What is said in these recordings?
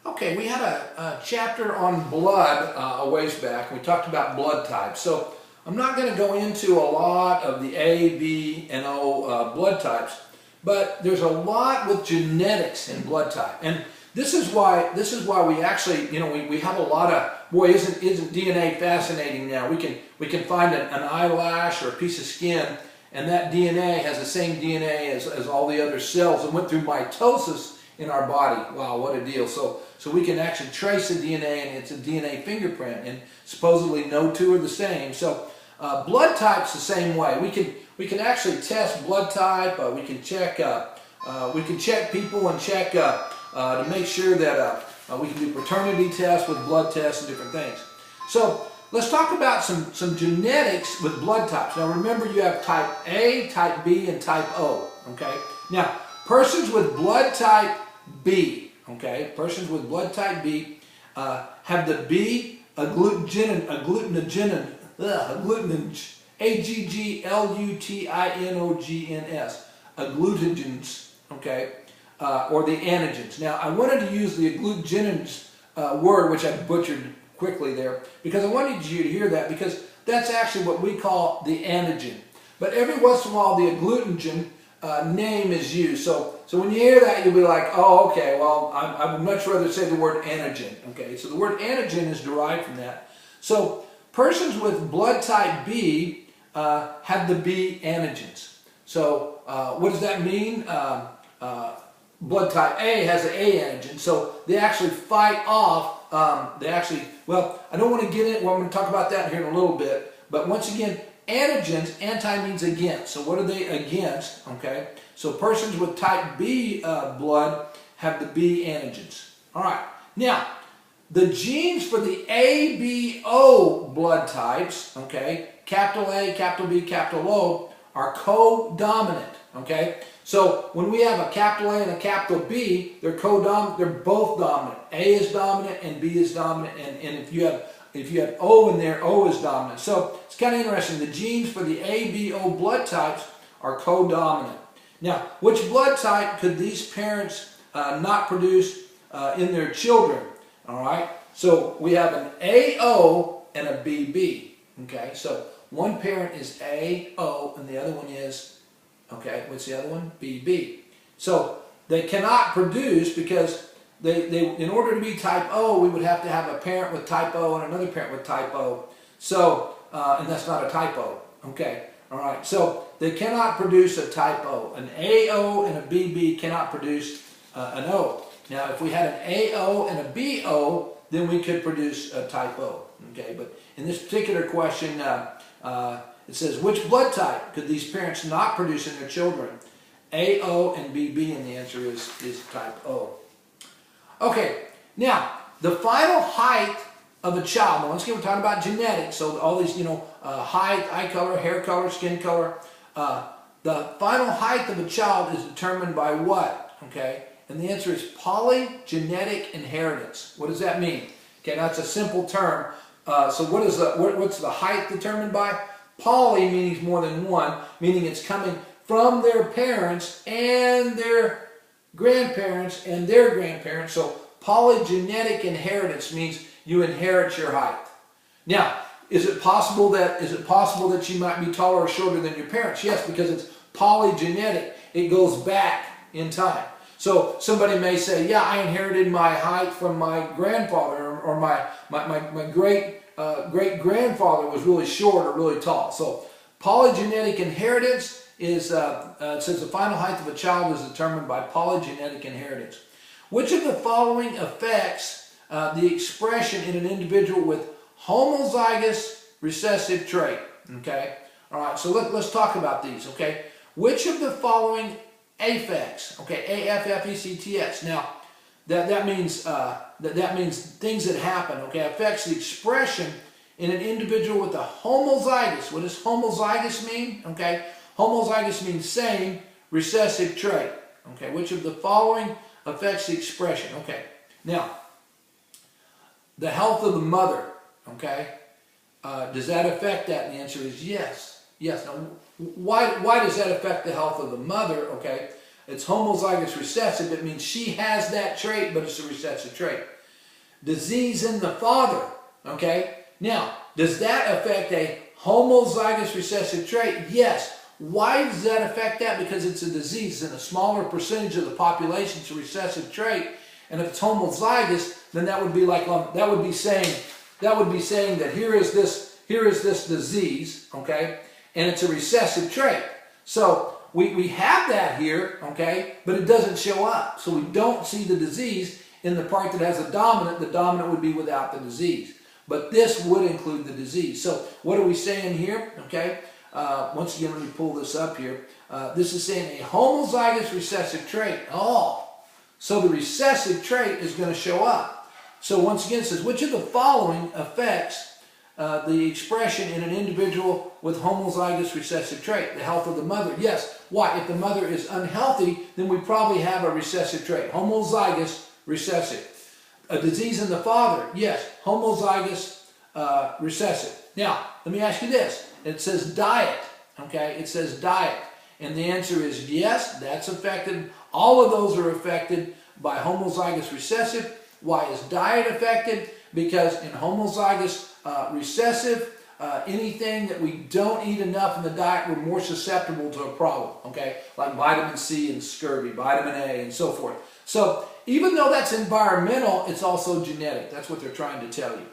Okay, we had a chapter on blood a ways back. We talked about blood types. So I'm not going to go into a lot of the A, B, and O blood types, but there's a lot with genetics in blood type. And this is why we actually, we have a lot of, boy, isn't DNA fascinating now? We can find an eyelash or a piece of skin, and that DNA has the same DNA as all the other cells that went through mitosis in our body. Wow, what a deal. So we can actually trace the DNA, and it's a DNA fingerprint, and supposedly no two are the same. So blood type's the same way. We can actually test blood type. We can check people and check to make sure that we can do paternity tests with blood tests and different things. So let's talk about some genetics with blood types. Now remember, you have type A, type B, and type O. Okay. Now persons with blood type B, okay, persons with blood type B have the B agglutinogens, agglutinogens, okay, or the antigens. Now I wanted to use the agglutinogens word, which I butchered quickly there, because I wanted you to hear that, because that's actually what we call the antigen. But every once in a while the agglutinogen name is used. So when you hear that, you'll be like, oh, okay, well, I would much rather say the word antigen. Okay, so the word antigen is derived from that. So persons with blood type B have the B antigens. So what does that mean? Blood type A has the A antigen, so they actually fight off, well, I don't want to get in, well, I'm going to talk about that here in a little bit, but once again, antigens, anti means against, so what are they against? Okay, so persons with type B blood have the B antigens. Alright, now, the genes for the ABO blood types, okay, capital A, capital B, capital O, are co-dominant, okay? So when we have a capital A and a capital B, they're co-dominant, they're both dominant. A is dominant and B is dominant, and if you have O in there, O is dominant. So it's kind of interesting. The genes for the ABO blood types are co-dominant. Now, which blood type could these parents not produce in their children? All right. So we have an AO and a BB. Okay. So one parent is AO and the other one is, okay, what's the other one? BB. So they cannot produce because in order to be type O, we would have to have a parent with type O and another parent with type O. So, and that's not a typo. Okay. All right. So they cannot produce a type O. An AO and a BB cannot produce an O. Now, if we had an AO and a BO, then we could produce a type O. Okay. But in this particular question, it says, which blood type could these parents not produce in their children? AO and BB, and the answer is type O. Okay, now, the final height of a child, now once again we're talking about genetics, so all these, height, eye color, hair color, skin color, the final height of a child is determined by what? Okay, and the answer is polygenetic inheritance. What does that mean? Okay, that's a simple term. So what's the height determined by? Poly meaning more than one, meaning it's coming from their parents and their grandparents and their grandparents. So polygenetic inheritance means you inherit your height. Now, is it possible that you might be taller or shorter than your parents? Yes, because it's polygenetic. It goes back in time. So somebody may say, yeah, I inherited my height from my grandfather, or my great-grandfather was really short or really tall. So polygenetic inheritance is, it says the final height of a child is determined by polygenetic inheritance. Which of the following affects the expression in an individual with homozygous recessive trait? Okay, all right, so let's talk about these, okay? Which of the following affects, okay, AFFECTS, now that means things that happen, okay, affects the expression in an individual with a homozygous. What does homozygous mean? Okay, homozygous means same recessive trait. Okay, which of the following affects the expression? Okay, now the health of the mother. Okay, does that affect that? And the answer is yes. Yes. Now, why does that affect the health of the mother? Okay, It's homozygous recessive. It means she has that trait, but it's a recessive trait. Disease in the father, okay? Now, does that affect a homozygous recessive trait? Yes. Why does that affect that? Because it's a disease. In a smaller percentage of the population, it's a recessive trait. And if it's homozygous, then that would be like that would be saying that here is this disease, okay, and it's a recessive trait. So we have that here, okay, but it doesn't show up. So we don't see the disease in the part that has a dominant. The dominant would be without the disease. But this would include the disease. So what are we saying here? Okay. Once again, let me pull this up here. This is saying a homozygous recessive trait. Oh, so the recessive trait is going to show up. So once again, it says, which of the following affects the expression in an individual with homozygous recessive trait? The health of the mother. Yes. Why? If the mother is unhealthy, then we probably have a recessive trait. Homozygous recessive. A disease in the father. Yes. Homozygous recessive. Now, let me ask you this. It says diet. Okay. It says diet. And the answer is yes, that's affected. All of those are affected by homozygous recessive. Why is diet affected? Because in homozygous recessive, anything that we don't eat enough in the diet, we're more susceptible to a problem, okay? Like vitamin C and scurvy, vitamin A and so forth. So even though that's environmental, it's also genetic. That's what they're trying to tell you.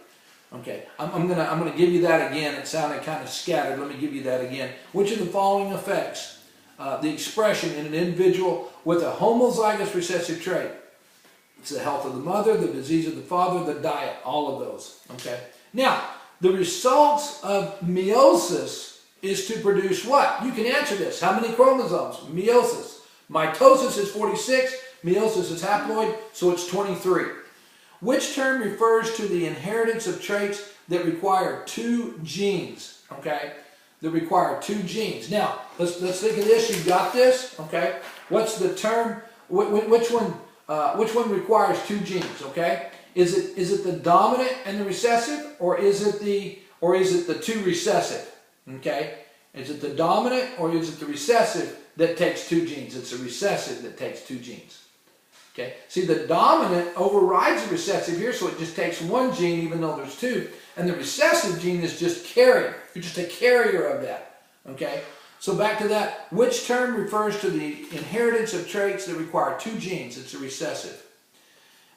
Okay, I'm gonna give you that again. It sounded kind of scattered. Let me give you that again. Which of the following affects the expression in an individual with a homozygous recessive trait? It's the health of the mother, the disease of the father, the diet, all of those. Okay. Now, the results of meiosis is to produce what? You can answer this. How many chromosomes? Meiosis. Mitosis is 46. Meiosis is haploid, so it's 23. Which term refers to the inheritance of traits that require 2 genes? Okay. That require 2 genes. Now, let's think of this. You got this? Okay. What's the term? Which one requires 2 genes? Okay. Is it the dominant and the recessive, or is it the 2 recessive? Okay. Is it the dominant or is it the recessive that takes 2 genes? It's the recessive that takes 2 genes. Okay. See, the dominant overrides the recessive here, so it just takes 1 gene even though there's 2. And the recessive gene is just carrier. You're just a carrier of that. Okay. So back to that. Which term refers to the inheritance of traits that require 2 genes? It's a recessive.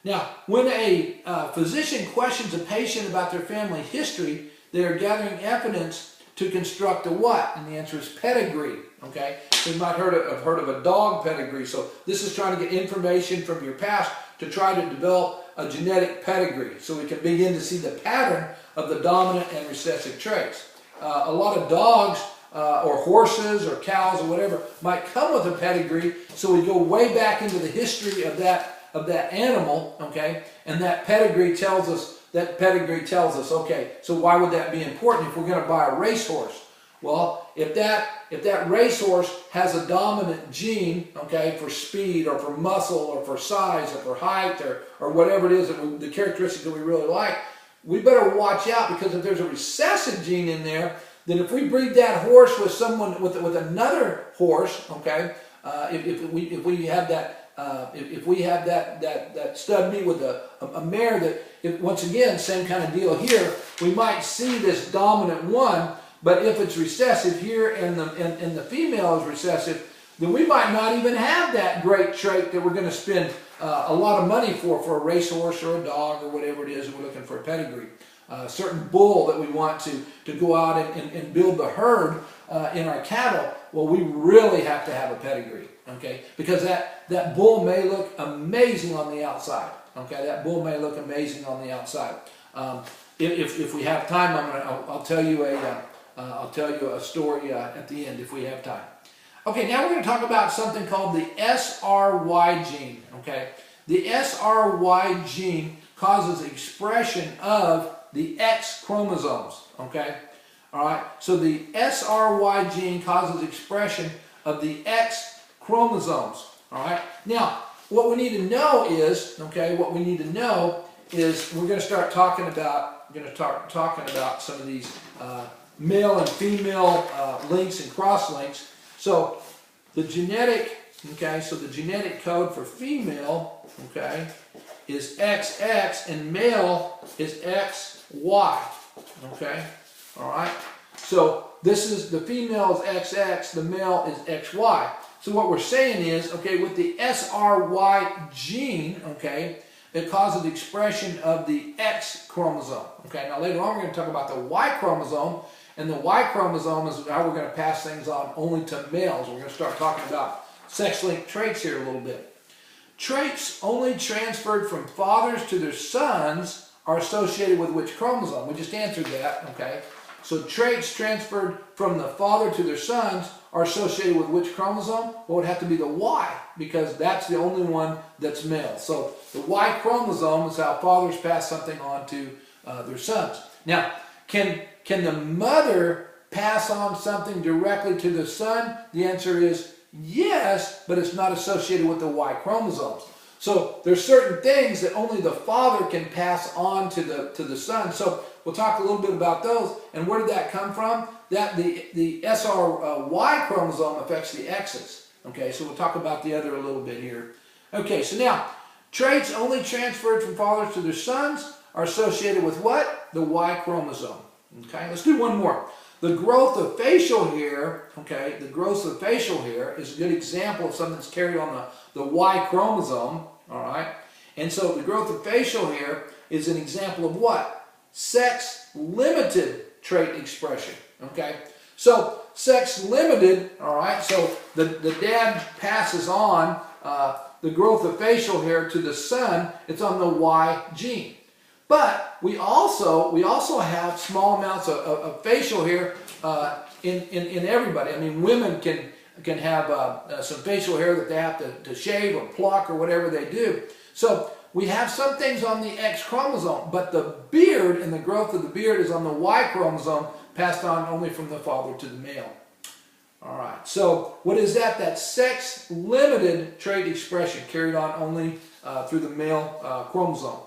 Now, when a physician questions a patient about their family history, they are gathering evidence to construct a what? And the answer is pedigree. Okay. So you might have heard of a dog pedigree. So this is trying to get information from your past to try to develop a genetic pedigree, so we can begin to see the pattern of the dominant and recessive traits. A lot of dogs or horses or cows or whatever might come with a pedigree, so we go way back into the history of that animal, okay, and that pedigree tells us, okay, so why would that be important if we're going to buy a racehorse? Well, if that racehorse has a dominant gene, okay, for speed or for muscle or for size or for height or whatever it is, the characteristic that we really like, we better watch out, because if there's a recessive gene in there, then if we breed that horse with someone with another horse, okay, if we have that stud meet with a mare that, once again, same kind of deal here, we might see this dominant one. But if it's recessive here and the female is recessive, then we might not even have that great trait that we're going to spend a lot of money for a racehorse or a dog or whatever it is that we're looking for a pedigree. A certain bull that we want to go out and build the herd in our cattle, well, we really have to have a pedigree, okay? Because that bull may look amazing on the outside, okay? That bull may look amazing on the outside. If we have time, I'll tell you a story at the end if we have time. Okay, now we're going to talk about something called the SRY gene. Okay, the SRY gene causes expression of the X chromosomes. Okay, all right. So the SRY gene causes expression of the X chromosomes. All right. Now, what we need to know is, okay, we're going to start talking about some of these male and female links and cross links. So the genetic okay, so the genetic code for female, okay, is XX, and male is XY, okay, all right? So this is, the female is XX, the male is XY. So what we're saying is, okay, with the SRY gene, okay, it causes the expression of the X chromosome. Okay, now later on we're going to talk about the Y chromosome, and the Y chromosome is how we're going to pass things on only to males. We're going to start talking about sex-linked traits here a little bit. Traits only transferred from fathers to their sons are associated with which chromosome? We just answered that, okay? So traits transferred from the father to their sons are associated with which chromosome? Well, it would have to be the Y, because that's the only one that's male. So the Y chromosome is how fathers pass something on to their sons. Now, can the mother pass on something directly to the son? The answer is yes, but it's not associated with the Y chromosomes. So there's certain things that only the father can pass on to the son. So we'll talk a little bit about those. And where did that come from? That the SRY chromosome affects the X's. Okay, so we'll talk about the other a little bit here. Okay, so now, traits only transferred from fathers to their sons are associated with what? The Y chromosome. Okay, let's do one more. The growth of facial hair, okay, the growth of facial hair is a good example of something that's carried on the Y chromosome, all right? And so the growth of facial hair is an example of what? Sex-limited trait expression, okay? So sex-limited, all right, so the dad passes on the growth of facial hair to the son. It's on the Y gene. But we also have small amounts of facial hair in everybody. I mean, women can have some facial hair that they have to shave or pluck or whatever they do. So we have some things on the X chromosome, but the beard and the growth of the beard is on the Y chromosome, passed on only from the father to the male. All right, so what is that? That's sex-limited trait expression carried on only through the male chromosome.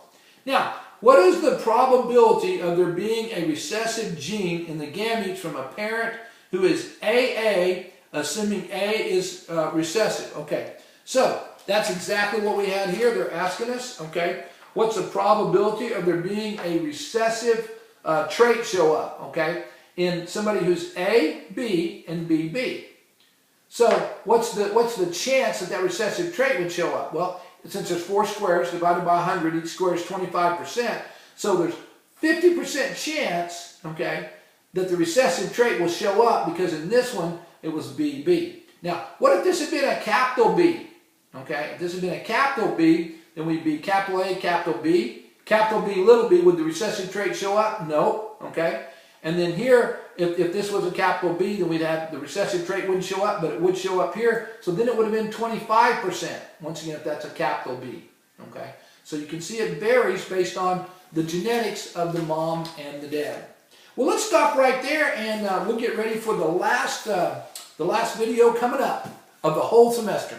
Now, what is the probability of there being a recessive gene in the gametes from a parent who is AA, assuming A is recessive? Okay, so that's exactly what we had here. They're asking us, okay, what's the probability of there being a recessive trait show up, okay, in somebody who's A, B, and BB? So what's the chance that that recessive trait would show up? Well, since there's 4 squares divided by 100, each square is 25%. So there's 50% chance, okay, that the recessive trait will show up, because in this one, it was BB. Now, what if this had been a capital B? Okay, if this had been a capital B, then we'd be capital A, capital B, little b. Would the recessive trait show up? No, okay. And then here, if this was a capital B, then we'd have the recessive trait wouldn't show up, but it would show up here. So then it would have been 25%. Once again, if that's a capital B. Okay. So you can see it varies based on the genetics of the mom and the dad. Well, let's stop right there, and we'll get ready for the last video coming up of the whole semester.